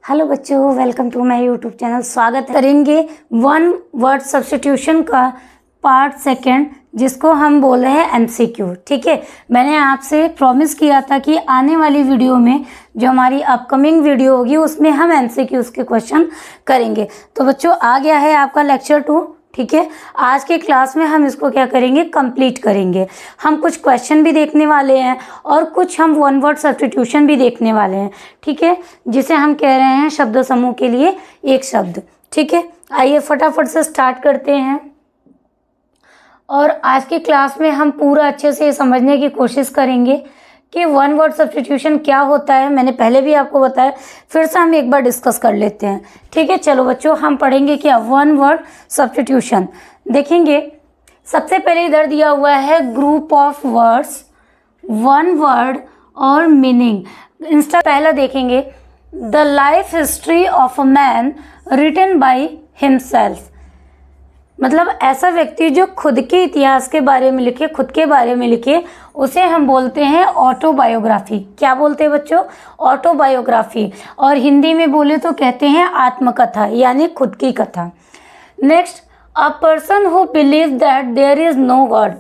Hello बच्चों, welcome to my YouTube channel. स्वागत करेंगे वन वर्ड सब्स्टिट्यूशन का पार्ट सेकंड, जिसको हम बोल रहे हैं एमसीक्यू। ठीक है, मैंने आपसे प्रॉमिस किया था कि आने वाली वीडियो में, जो हमारी अपकमिंग वीडियो होगी, उसमें हम एमसीक्यूज के क्वेश्चन करेंगे। तो बच्चों, आ गया है आपका लेक्चर 2। ठीक है, आज के क्लास में हम इसको क्या करेंगे, कंप्लीट करेंगे। हम कुछ क्वेश्चन भी देखने वाले हैं और कुछ हम वन वर्ड सब्स्टिट्यूशन भी देखने वाले हैं। ठीक है, जिसे हम कह रहे हैं शब्द समूह के लिए एक शब्द। ठीक है, आइए फटाफट से स्टार्ट करते हैं। और आज की क्लास में हम पूरा अच्छे से समझने की कोशिश करेंगे कि वन वर्ड सब्स्टिट्यूशन क्या होता है। मैंने पहले भी आपको बताया, फिर से हम एक बार डिस्कस कर लेते हैं। ठीक है, चलो बच्चों, हम पढ़ेंगे क्या, वन वर्ड सब्स्टिट्यूशन। देखेंगे, सबसे पहले इधर दिया हुआ है group of words, one word और मीनिंग। इंस्टा पहला देखेंगे, the life history of a man written by himself. मतलब ऐसा व्यक्ति जो खुद के इतिहास के बारे में लिखे, खुद के बारे में लिखे, उसे हम बोलते हैं ऑटोबायोग्राफी। क्या बोलते हैं बच्चों, ऑटोबायोग्राफी। और हिंदी में बोले तो कहते हैं आत्मकथा, यानी खुद की कथा। Next, a person who believe that there is no God.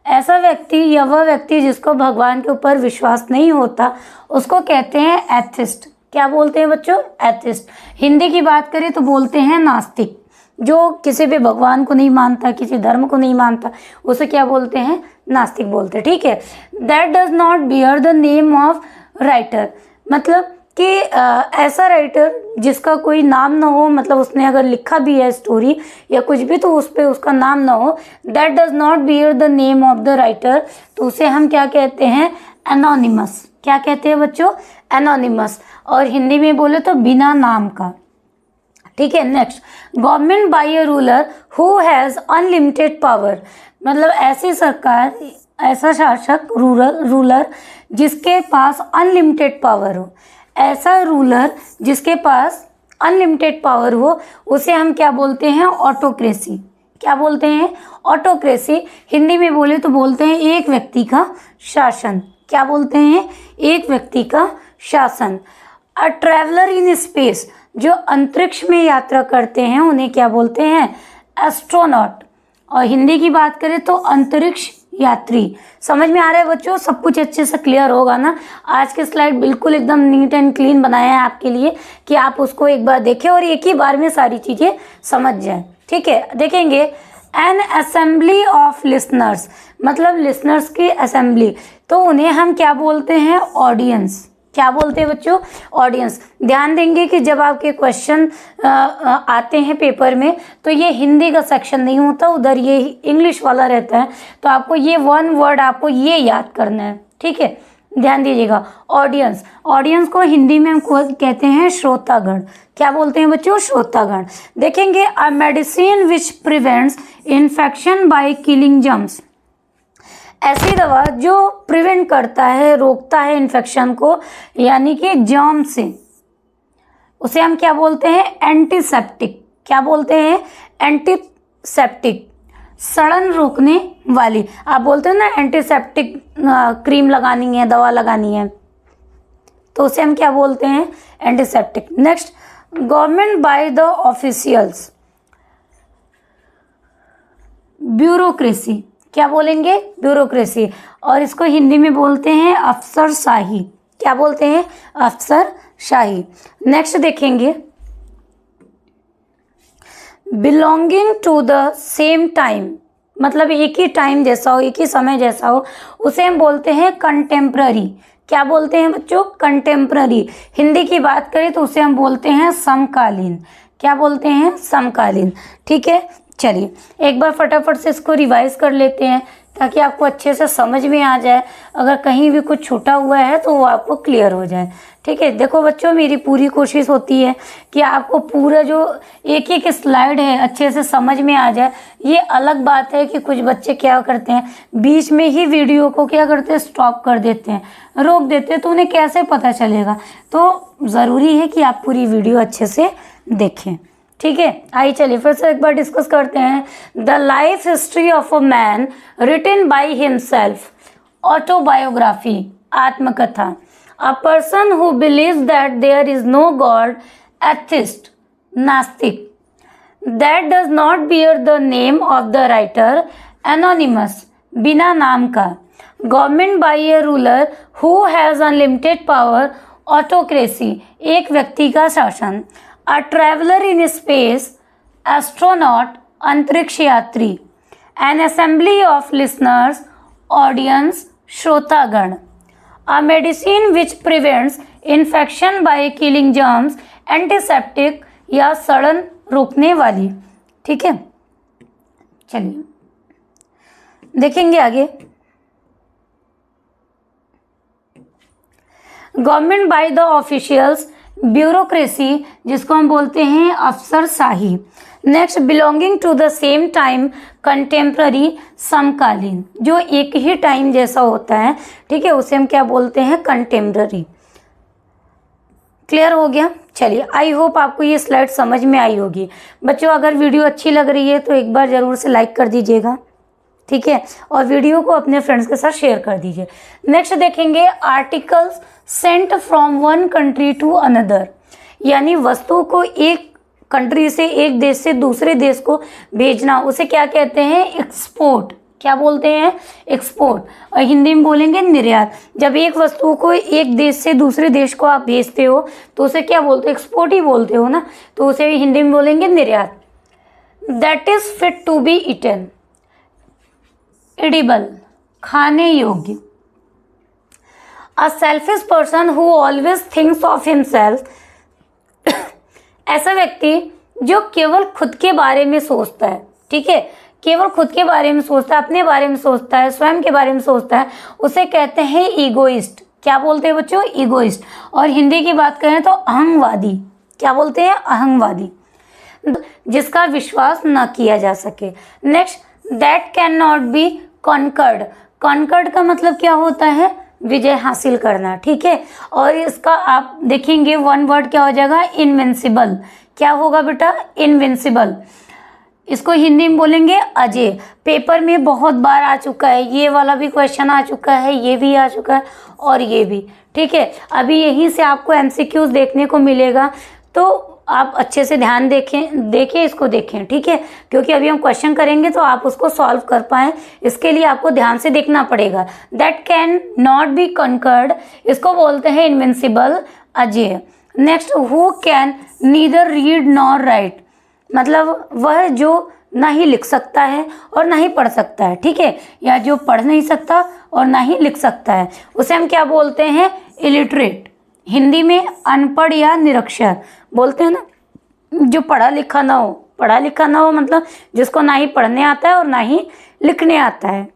ऐसा व्यक्ति या वह व्यक्ति जिसको भगवान के ऊपर विश्वास नहीं होता, उसको कहते हैं एथिस्ट। क्या बोलते हैं बच्चों, एथिस्ट। हिंदी की बात करें तो बोलते हैं नास्तिक। जो किसी भी भगवान को नहीं मानता, किसी धर्म को नहीं मानता, उसे क्या बोलते हैं, नास्तिक बोलते हैं। ठीक है, that does not bear the name of writer. मतलब कि ऐसा राइटर जिसका कोई नाम ना हो, मतलब उसने अगर लिखा भी है स्टोरी या कुछ भी, तो उस पर उसका नाम ना हो, that does not bear the name of the writer, तो उसे हम क्या कहते हैं, एनोनिमस। क्या कहते हैं बच्चों, एनोनिमस। और हिंदी में बोले तो बिना नाम का। ठीक है, next, government by a ruler who has unlimited power. मतलब ऐसी सरकार, ऐसा शासक, रूलर जिसके पास अनलिमिटेड पावर हो। ऐसा रूलर जिसके पास अनलिमिटेड पावर हो, उसे हम क्या बोलते हैं, ऑटोक्रेसी। क्या बोलते हैं, ऑटोक्रेसी। हिंदी में बोले तो बोलते हैं एक व्यक्ति का शासन। क्या बोलते हैं, एक व्यक्ति का शासन। अ ट्रैवलर इन स्पेस, जो अंतरिक्ष में यात्रा करते हैं, उन्हें क्या बोलते हैं, एस्ट्रोनॉट। और हिंदी की बात करें तो अंतरिक्ष यात्री। समझ में आ रहा है बच्चों, सब कुछ अच्छे से क्लियर होगा ना। आज के स्लाइड बिल्कुल एकदम नीट एंड क्लीन बनाया है आपके लिए कि आप उसको एक बार देखें और एक ही बार में सारी चीज़ें समझ जाएं। ठीक है, देखेंगे, एन असेंबली ऑफ लिसनर्स। मतलब लिसनर्स की असेंबली, तो उन्हें हम क्या बोलते हैं, ऑडियंस। क्या बोलते हैं बच्चों, ऑडियंस। ध्यान देंगे कि जब आपके क्वेश्चन आते हैं पेपर में, तो ये हिंदी का सेक्शन नहीं होता, उधर ये इंग्लिश वाला रहता है। तो आपको ये वन वर्ड आपको ये याद करना है। ठीक है, ध्यान दीजिएगा। ऑडियंस, ऑडियंस को हिंदी में हम कहते हैं श्रोतागण। क्या बोलते हैं बच्चों, श्रोतागण। देखेंगे, अ medicine which prevents infection by killing germs. ऐसी दवा जो प्रिवेंट करता है, रोकता है इन्फेक्शन को, यानी कि जर्म से, उसे हम क्या बोलते हैं, एंटीसेप्टिक। क्या बोलते हैं, एंटीसेप्टिक। सड़न रोकने वाली। आप बोलते हो ना, एंटीसेप्टिक क्रीम लगानी है, दवा लगानी है, तो उसे हम क्या बोलते हैं, antiseptic. Next, government by the officials, bureaucracy. क्या बोलेंगे, ब्यूरोक्रेसी। और इसको हिंदी में बोलते हैं अफसरशाही। क्या बोलते हैं, अफसरशाही। नेक्स्ट देखेंगे, belonging to the same time. मतलब एक ही टाइम जैसा हो, एक ही समय जैसा हो, उसे हम बोलते हैं कंटेम्प्ररी। क्या बोलते हैं बच्चों, कंटेम्प्ररी। हिंदी की बात करें तो उसे हम बोलते हैं समकालीन। क्या बोलते हैं, समकालीन। ठीक है, चलिए एक बार फटाफट से इसको रिवाइज कर लेते हैं ताकि आपको अच्छे से समझ में आ जाए। अगर कहीं भी कुछ छूटा हुआ है तो वो आपको क्लियर हो जाए। ठीक है, देखो बच्चों, मेरी पूरी कोशिश होती है कि आपको पूरा जो एक एक स्लाइड है अच्छे से समझ में आ जाए। ये अलग बात है कि कुछ बच्चे क्या करते हैं, बीच में ही वीडियो को क्या करते हैं, स्टॉप कर देते हैं, रोक देते हैं, तो उन्हें कैसे पता चलेगा। तो ज़रूरी है कि आप पूरी वीडियो अच्छे से देखें। ठीक है, आइए चलिए फिर से एक बार डिस्कस करते हैं। The life history of a man written by himself, autobiography, आत्मकथा। A person who believes that there is no God atheist नास्तिक। That does not bear the name of the writer anonymous बिना नाम का। Government by a ruler who has unlimited power autocracy एक व्यक्ति का शासन। A traveller in space astronaut अंतरिक्ष यात्री। An assembly of listeners audience श्रोतागण। A medicine which prevents infection by killing germs antiseptic या सड़न रोकने वाली। ठीक है, चलिए देखेंगे आगे। Government by the officials bureaucracy जिसको हम बोलते हैं अफसरशाही। Next belonging to the same time contemporary समकालीन जो एक ही टाइम जैसा होता है, ठीक है, उसे हम क्या बोलते हैं कंटेम्प्ररी। क्लियर हो गया। चलिए आई होप आपको ये स्लाइड समझ में आई होगी। बच्चों अगर वीडियो अच्छी लग रही है तो एक बार ज़रूर से लाइक कर दीजिएगा, ठीक है, और वीडियो को अपने फ्रेंड्स के साथ शेयर कर दीजिए। नेक्स्ट देखेंगे articles sent from one country to another, यानी वस्तु को एक कंट्री से एक देश से दूसरे देश को भेजना, उसे क्या कहते हैं एक्सपोर्ट। क्या बोलते हैं एक्सपोर्ट, और हिंदी में बोलेंगे निर्यात। जब एक वस्तु को एक देश से दूसरे देश को आप भेजते हो तो उसे क्या बोलते हो एक्सपोर्ट ही बोलते हो ना, तो उसे हिंदी में बोलेंगे निर्यात। That is fit to be eaten edible खाने योग्य। A selfish person who always thinks of himself ऐसा व्यक्ति जो केवल खुद के बारे में सोचता है, ठीक है, केवल खुद के बारे में सोचता है, अपने बारे में सोचता है, स्वयं के बारे में सोचता है, उसे कहते हैं ईगोइस्ट। क्या बोलते हैं बच्चों ईगोइस्ट। और हिंदी की बात करें तो अहंगवादी। क्या बोलते हैं अहंगवादी, जिसका विश्वास न किया जा सके। Next that can not be conquered. Conquered का मतलब क्या होता है विजय हासिल करना, ठीक है, और इसका आप देखेंगे वन वर्ड क्या हो जाएगा इनविंसिबल। क्या होगा बेटा इनविंसिबल। इसको हिंदी में बोलेंगे अजय। पेपर में बहुत बार आ चुका है, ये वाला भी क्वेश्चन आ चुका है, ये भी आ चुका है और ये भी, ठीक है। अभी यहीं से आपको एमसीक्यूज देखने को मिलेगा, तो आप अच्छे से ध्यान देखें इसको देखें, ठीक है, क्योंकि अभी हम क्वेश्चन करेंगे तो आप उसको सॉल्व कर पाएँ, इसके लिए आपको ध्यान से देखना पड़ेगा। That can not be conquered, इसको बोलते हैं इनविंसिबल अजय। Next who can neither read nor write, मतलब वह जो ना ही लिख सकता है और ना ही पढ़ सकता है, ठीक है, या जो पढ़ नहीं सकता और ना ही लिख सकता है, उसे हम क्या बोलते हैं इलिटरेट। हिंदी में अनपढ़ या निरक्षर बोलते हैं ना, जो पढ़ा लिखा ना हो। पढ़ा लिखा ना हो मतलब जिसको ना ही पढ़ने आता है और ना ही लिखने आता है,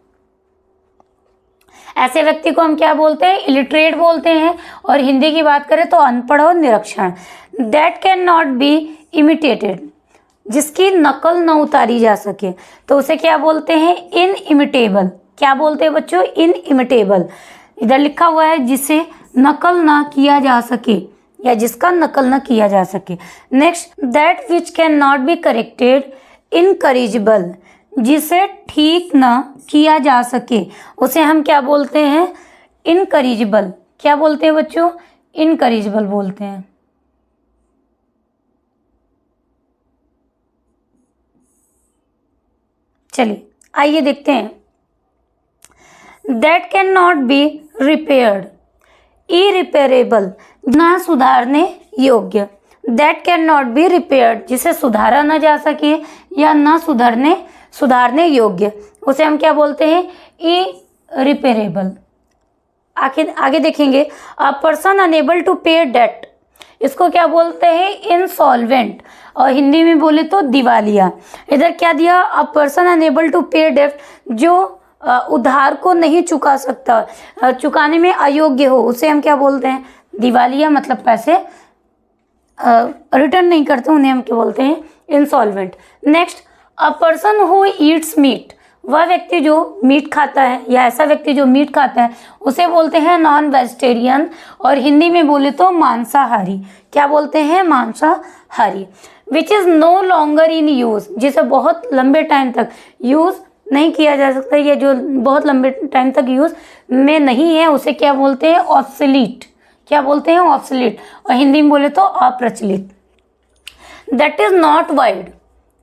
ऐसे व्यक्ति को हम क्या बोलते हैं इलिटरेट बोलते हैं। और हिंदी की बात करें तो अनपढ़ और निरक्षर। That can not B imitated, जिसकी नकल न उतारी जा सके, तो उसे क्या बोलते हैं इनइमिटेबल। क्या बोलते हैं बच्चों इनइमिटेबल। इधर लिखा हुआ है जिसे नकल ना किया जा सके या जिसका नकल न किया जा सके। Next that which can not be corrected incorrigible, जिसे ठीक न किया जा सके, उसे हम क्या बोलते हैं इनकरेजिबल। क्या बोलते हैं बच्चों इनकरेजिबल बोलते हैं। चलिए आइए देखते हैं। That can not B repaired irreparable, ना सुधारने योग्य। That can not B repaired, जिसे सुधारा ना जा सके या ना सुधारने योग्य, उसे हम क्या बोलते हैं इरिपेयरेबल। आगे देखेंगे अ पर्सन अनेबल टू पे डेट, इसको क्या बोलते हैं इंसॉल्वेंट, और हिंदी में बोले तो दिवालिया। इधर क्या दिया अ पर्सन अनेबल टू पे डेट, जो उधार को नहीं चुका सकता, चुकाने में अयोग्य हो, उसे हम क्या बोलते हैं दिवालिया, मतलब पैसे रिटर्न नहीं करते उन्हें हम क्या बोलते हैं insolvent. Next a person who eats meat, वह व्यक्ति जो मीट खाता है या ऐसा व्यक्ति जो मीट खाता है उसे बोलते हैं नॉन वेजिटेरियन, और हिंदी में बोले तो मांसाहारी। क्या बोलते हैं मांसाहारी। Which is no longer in use, जिसे बहुत लंबे टाइम तक यूज़ नहीं किया जा सकता, या जो बहुत लंबे टाइम तक यूज़ में नहीं है, उसे क्या बोलते हैं ऑब्सोलीट। क्या बोलते हैं ऑब्सोलीट, और हिंदी में बोले तो अप्रचलित। दैट इज नॉट वाइड,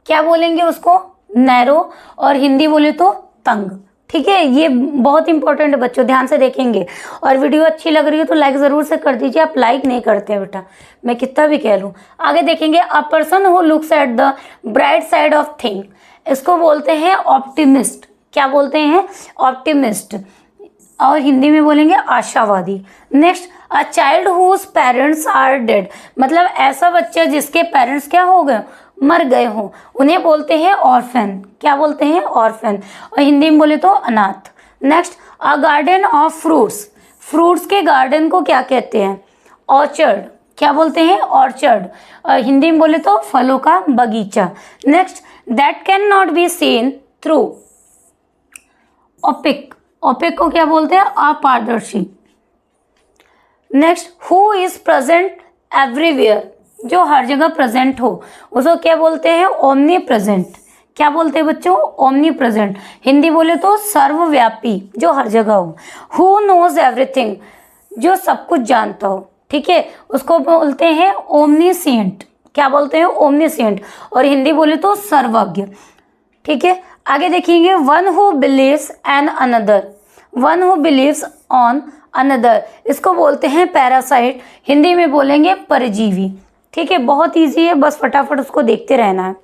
क्या बोलेंगे उसको, नैरो, और हिंदी बोले तो तंग। ठीक है, ये बहुत इंपॉर्टेंट है बच्चों, ध्यान से देखेंगे। और वीडियो अच्छी लग रही है तो लाइक जरूर से कर दीजिए, आप लाइक नहीं करते हैं बेटा, मैं कितना भी कह लूँ। आगे देखेंगे, a person who looks at the bright side of thing, इसको बोलते हैं ऑप्टिमिस्ट। क्या बोलते हैं, ऑप्टिमिस्ट, और हिंदी में बोलेंगे आशावादी। Next, a child whose parents are dead, मतलब ऐसा बच्चा जिसके पेरेंट्स क्या हो गए, मर गए हों, उन्हें बोलते हैं ऑर्फन। क्या बोलते हैं, ऑर्फन, और हिंदी में बोले तो अनाथ। Next, a garden of fruits, fruits के गार्डन को क्या कहते हैं, ऑर्चर्ड। क्या बोलते हैं, ऑर्चर्ड, हिंदी में बोले तो फलों का बगीचा। Next, that can not be seen through OPEC, OPEC को क्या बोलते हैं, अपारदर्शी। Next, who is present everywhere, जो हर जगह प्रेजेंट हो, उसको क्या बोलते हैं, ओमनी प्रेजेंट। क्या बोलते हैं बच्चों, ओमनी प्रेजेंट, हिंदी बोले तो सर्वव्यापी, जो हर जगह हो। हु नोज एवरीथिंग, जो सब कुछ जानता हो। ठीक है, उसको बोलते हैं ओमनीसिएंट। क्या बोलते हैं, ओमनीसिएंट, और हिंदी बोले तो सर्वज्ञ। ठीक है, आगे देखेंगे, one who believes an another, one who believes on another, इसको बोलते हैं पैरासाइट, हिंदी में बोलेंगे परजीवी। ठीक है, बहुत इजी है, बस फटाफट उसको देखते रहना है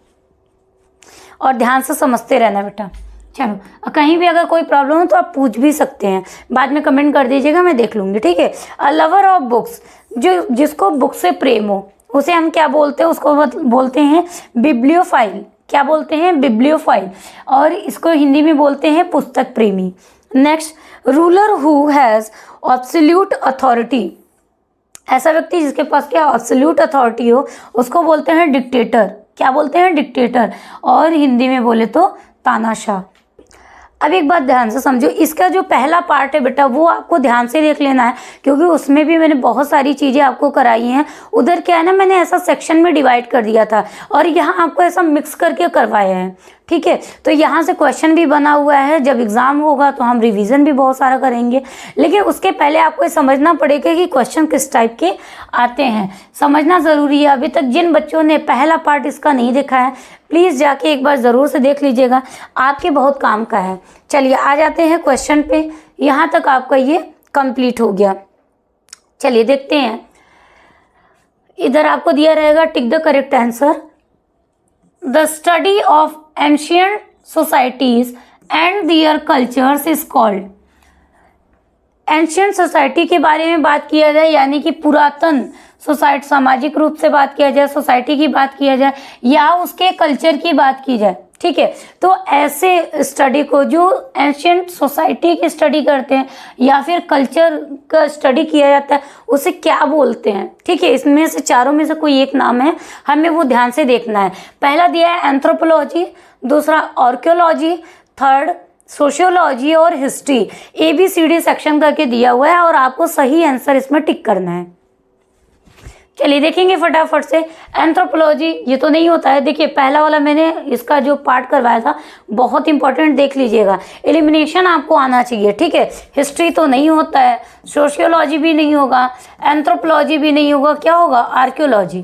और ध्यान से समझते रहना बेटा। चलो, कहीं भी अगर कोई प्रॉब्लम हो तो आप पूछ भी सकते हैं, बाद में कमेंट कर दीजिएगा, मैं देख लूँगी। ठीक है, अ लवर ऑफ बुक्स, जो जिसको बुक से प्रेम हो, उसे हम क्या बोलते हैं, उसको बोलते हैं बिब्लियोफाइल। क्या बोलते हैं, बिब्लियोफाइल, और इसको हिंदी में बोलते हैं पुस्तक प्रेमी। Next, ruler who has absolute authority, ऐसा व्यक्ति जिसके पास क्या एब्सोल्यूट अथॉरिटी हो, उसको बोलते हैं डिक्टेटर। क्या बोलते हैं, डिक्टेटर, और हिंदी में बोले तो तानाशाह। अब एक बात ध्यान से समझो, इसका जो पहला पार्ट है बेटा वो आपको ध्यान से देख लेना है, क्योंकि उसमें भी मैंने बहुत सारी चीज़ें आपको कराई हैं। उधर क्या है ना, मैंने ऐसा सेक्शन में डिवाइड कर दिया था, और यहाँ आपको ऐसा मिक्स करके करवाया है। ठीक है, तो यहाँ से क्वेश्चन भी बना हुआ है, जब एग्ज़ाम होगा तो हम रिवीजन भी बहुत सारा करेंगे, लेकिन उसके पहले आपको ये समझना पड़ेगा कि क्वेश्चन किस टाइप के आते हैं, समझना ज़रूरी है। अभी तक जिन बच्चों ने पहला पार्ट इसका नहीं देखा है, प्लीज़ जाके एक बार ज़रूर से देख लीजिएगा, आपके बहुत काम का है। चलिए आ जाते हैं क्वेश्चन पे, यहाँ तक आपका ये कंप्लीट हो गया। चलिए देखते हैं, इधर आपको दिया रहेगा tick the correct answer. The study of ancient societies and their cultures is called, ancient society के बारे में बात किया जाए, यानी कि पुरातन सोसाइटी, सामाजिक रूप से बात किया जाए, सोसाइटी की बात किया जाए, या उसके कल्चर की बात की जाए। ठीक है, तो ऐसे स्टडी को जो एंशिएंट सोसाइटी की स्टडी करते हैं या फिर कल्चर का स्टडी किया जाता है, उसे क्या बोलते हैं। ठीक है, इसमें से चारों में से कोई एक नाम है, हमें वो ध्यान से देखना है। पहला दिया है एंथ्रोपोलॉजी, दूसरा आर्कियोलॉजी, थर्ड सोशियोलॉजी और हिस्ट्री। ABCD सेक्शन करके दिया हुआ है और आपको सही आंसर इसमें टिक करना है। चलिए देखेंगे फटाफट से। एंथ्रोपोलॉजी ये तो नहीं होता है, देखिए पहला वाला मैंने इसका जो पार्ट करवाया था बहुत इंपॉर्टेंट, देख लीजिएगा, एलिमिनेशन आपको आना चाहिए। ठीक है, हिस्ट्री तो नहीं होता है, सोशियोलॉजी भी नहीं होगा, एंथ्रोपोलॉजी भी नहीं होगा, क्या होगा, आर्कियोलॉजी।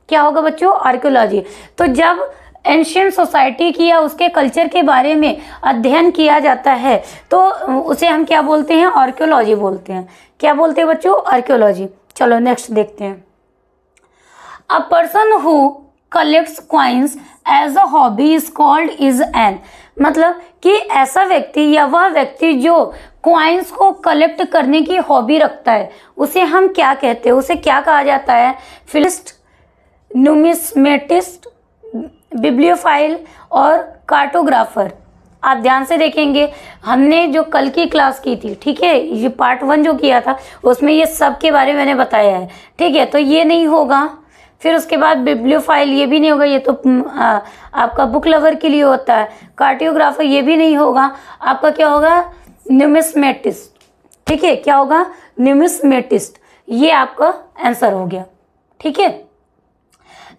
क्या होगा बच्चों, आर्कियोलॉजी। तो जब एंशिएंट सोसाइटी की या उसके कल्चर के बारे में अध्ययन किया जाता है तो उसे हम क्या बोलते हैं, आर्कियोलॉजी बोलते हैं। क्या बोलते हैं बच्चों, आर्कियोलॉजी। चलो नेक्स्ट देखते हैं। A person who collects coins as a hobby is called is an, मतलब कि ऐसा व्यक्ति या वह व्यक्ति जो कॉइन्स को कलेक्ट करने की हॉबी रखता है उसे हम क्या कहते हैं, उसे क्या कहा जाता है, फिलिस्ट, न्यूमिस्मेटिस्ट, बिब्लियोफाइल और कार्टोग्राफर। आप ध्यान से देखेंगे, हमने जो कल की क्लास की थी, ठीक है, ये पार्ट 1 जो किया था उसमें ये सब के बारे में मैंने बताया है। ठीक है, तो ये नहीं होगा, फिर उसके बाद बिब्लियोफाइल ये भी नहीं होगा, ये तो आपका बुक लवर के लिए होता है। कार्टियोग्राफर ये भी नहीं होगा, आपका क्या होगा, न्यूमिस्मेटिस्ट। ठीक है, क्या होगा, न्यूमिस्मेटिस्ट। ये आपका आंसर हो गया। ठीक है,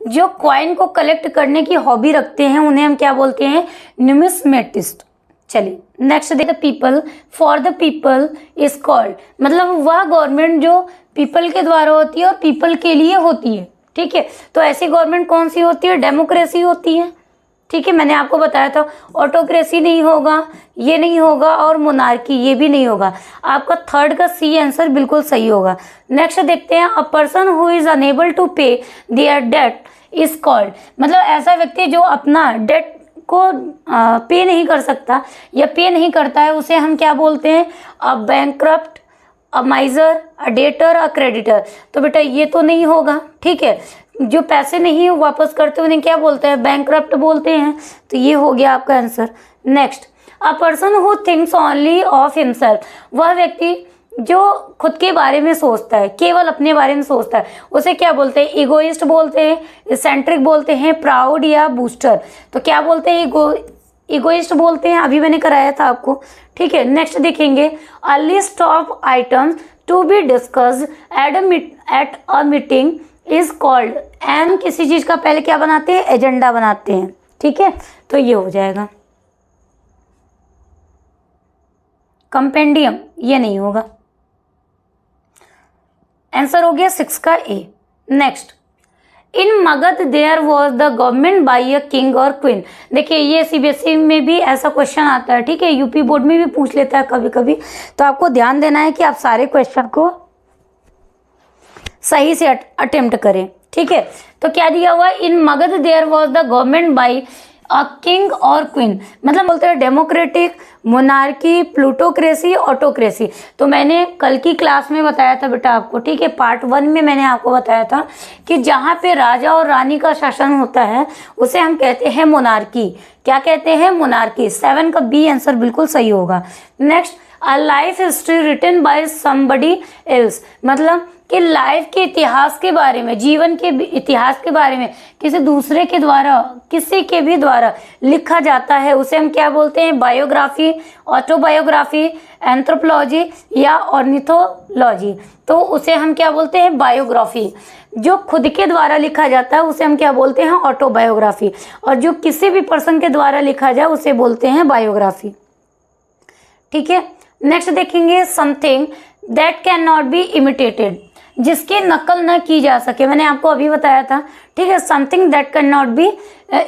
जो कॉइन को कलेक्ट करने की हॉबी रखते हैं उन्हें हम क्या बोलते हैं, न्यूमिस्मेटिस्ट। चलिए नेक्स्ट देखते, people for the people is called, मतलब वह गवर्नमेंट जो पीपल के द्वारा होती है और पीपल के लिए होती है। ठीक है, तो ऐसी गवर्नमेंट कौन सी होती है? डेमोक्रेसी होती है। ठीक है, मैंने आपको बताया था ऑटोक्रेसी नहीं होगा, ये नहीं होगा, और मोनार्की ये भी नहीं होगा। आपका थर्ड का सी आंसर बिल्कुल सही होगा। नेक्स्ट देखते हैं, a person who is unable to pay their debt is called, मतलब ऐसा व्यक्ति जो अपना डेट को पे नहीं कर सकता या पे नहीं करता है, उसे हम क्या बोलते हैं? A bankrupt, a miser, a debtor, a creditor. तो बेटा ये तो नहीं होगा। ठीक है, जो पैसे नहीं वापस करते उन्हें क्या बोलते हैं? बैंकक्रप्ट बोलते हैं। तो ये हो गया आपका answer. Next, a person who thinks only of himself, वह व्यक्ति जो खुद के बारे में सोचता है, केवल अपने बारे में सोचता है, उसे क्या बोलते हैं? इगोइस्ट बोलते हैं, इसेंट्रिक बोलते हैं, प्राउड या बूस्टर। तो क्या बोलते हैं? इगोइस्ट बोलते हैं। अभी मैंने कराया था आपको। ठीक है, नेक्स्ट देखेंगे, a list of items to be discussed at a meeting is called, and किसी चीज का पहले क्या बनाते हैं? एजेंडा बनाते हैं। ठीक है, तो ये हो जाएगा कंपेंडियम, ये नहीं होगा। आंसर हो गया 6 का A. Next, in Magadh there was the government by a king और क्वीन। देखिए ये सीबीएसई में भी ऐसा क्वेश्चन आता है। ठीक है, यूपी बोर्ड में भी पूछ लेता है कभी कभी, तो आपको ध्यान देना है कि आप सारे क्वेश्चन को सही से अटेम्प्ट करें। ठीक है, तो क्या दिया हुआ? In Magadh there was the government by a king और क्वीन, मतलब बोलते हैं डेमोक्रेटिक, मोनार्की, प्लूटोक्रेसी, ऑटोक्रेसी। तो मैंने कल की क्लास में बताया था बेटा आपको। ठीक है, पार्ट 1 में मैंने आपको बताया था कि जहाँ पे राजा और रानी का शासन होता है उसे हम कहते हैं मोनार्की। क्या कहते हैं? मोनार्की। 7 का बी आंसर बिल्कुल सही होगा। Next, a life history written by somebody else, मतलब कि लाइफ के इतिहास के बारे में, जीवन के इतिहास के बारे में किसी दूसरे के द्वारा, किसी के भी द्वारा लिखा जाता है, उसे हम क्या बोलते हैं? बायोग्राफी, ऑटोबायोग्राफी, एंथ्रोपोलॉजी या ऑर्निथोलॉजी। तो उसे हम क्या बोलते हैं? बायोग्राफी। जो खुद के द्वारा लिखा जाता है उसे हम क्या बोलते हैं? ऑटोबायोग्राफी। और जो किसी भी पर्सन के द्वारा लिखा जाए उसे बोलते हैं बायोग्राफी। ठीक है, नेक्स्ट देखेंगे, something that can not B imitated, जिसकी नकल न की जा सके। मैंने आपको अभी बताया था। ठीक है, something that can not B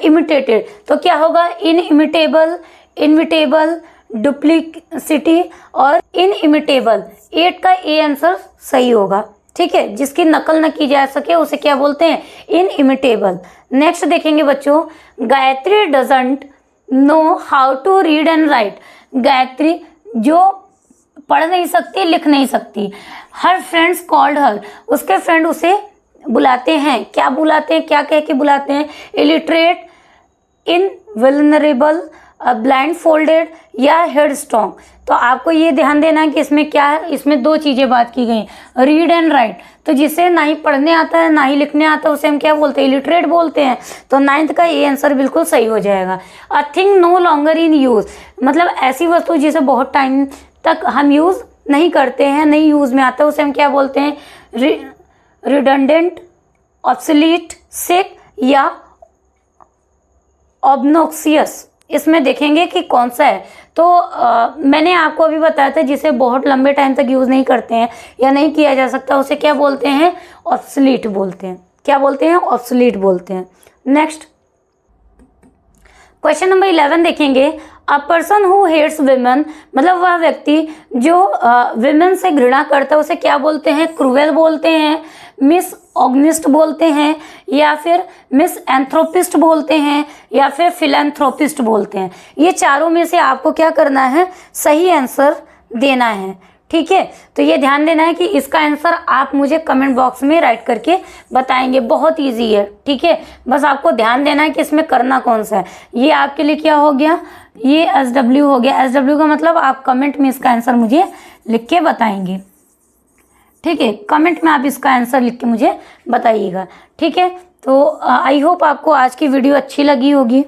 imitated, तो क्या होगा? इनइमिटेबल, इनविटेबल, डुप्लीसिटी और इनइमिटेबल। 8 का ए आंसर सही होगा। ठीक है, जिसकी नकल न की जा सके उसे क्या बोलते हैं? इनइमिटेबल। नेक्स्ट देखेंगे बच्चों, Gayatri doesn't know how to read and write. Gayatri जो पढ़ नहीं सकती, लिख नहीं सकती। हर फ्रेंड्स कॉल्ड हर, उसके फ्रेंड उसे बुलाते हैं। क्या बुलाते हैं? क्या कह के बुलाते हैं? इलिटरेट, इनवल्नरेबल, ब्लाइंड फोल्डेड या हेड स्ट्रॉन्ग। तो आपको ये ध्यान देना है कि इसमें क्या है? इसमें 2 चीजें बात की गई, रीड एंड राइट। तो जिसे ना ही पढ़ने आता है ना ही लिखने आता है उसे हम क्या बोलते हैं? इलिटरेट बोलते हैं। तो 9th का ये आंसर बिल्कुल सही हो जाएगा। A thing no longer in use, मतलब ऐसी वस्तु जिसे बहुत टाइम तक हम यूज नहीं करते हैं, नहीं यूज में आता है, उसे हम क्या बोलते हैं? रिडंडेंट, ऑब्सोलीट, सिक या ऑब्नोक्सियस। इसमें देखेंगे कि कौन सा है। तो मैंने आपको अभी बताया था जिसे बहुत लंबे टाइम तक यूज नहीं करते हैं या नहीं किया जा सकता उसे क्या बोलते हैं? ऑब्सोलीट बोलते हैं। क्या बोलते हैं? ऑब्सोलीट बोलते हैं। नेक्स्ट, क्वेश्चन नंबर 11 देखेंगे, a person who hates women, मतलब वह व्यक्ति जो विमेन से घृणा करता है उसे क्या बोलते हैं? क्रूएल बोलते हैं, मिस ऑग्निस्ट बोलते हैं, या फिर मिस एंथ्रोपिस्ट बोलते हैं, या फिर फिलैंथ्रोपिस्ट बोलते हैं। ये चारों में से आपको क्या करना है? सही आंसर देना है। ठीक है, तो ये ध्यान देना है कि इसका आंसर आप मुझे कमेंट बॉक्स में राइट करके बताएंगे। बहुत इजी है। ठीक है, बस आपको ध्यान देना है कि इसमें करना कौन सा है। ये आपके लिए क्या हो गया? ये SW हो गया। SW का मतलब आप कमेंट में इसका आंसर मुझे लिख के बताएंगे। ठीक है, कमेंट में आप इसका आंसर लिख के मुझे बताइएगा। ठीक है, तो आई होप आपको आज की वीडियो अच्छी लगी होगी।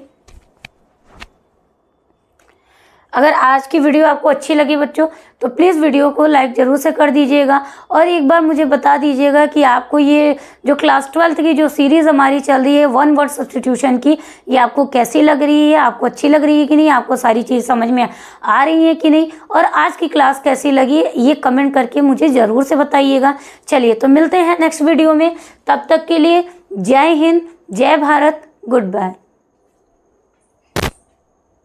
अगर आज की वीडियो आपको अच्छी लगी बच्चों तो प्लीज़ वीडियो को लाइक ज़रूर से कर दीजिएगा और एक बार मुझे बता दीजिएगा कि आपको ये जो क्लास 12th की जो सीरीज़ हमारी चल रही है वन वर्ड सब्स्टिट्यूशन की, ये आपको कैसी लग रही है, आपको अच्छी लग रही है कि नहीं, आपको सारी चीज़ समझ में आ रही है कि नहीं, और आज की क्लास कैसी लगी ये कमेंट करके मुझे ज़रूर से बताइएगा। चलिए तो मिलते हैं नेक्स्ट वीडियो में, तब तक के लिए जय हिंद, जय भारत, गुड बाय।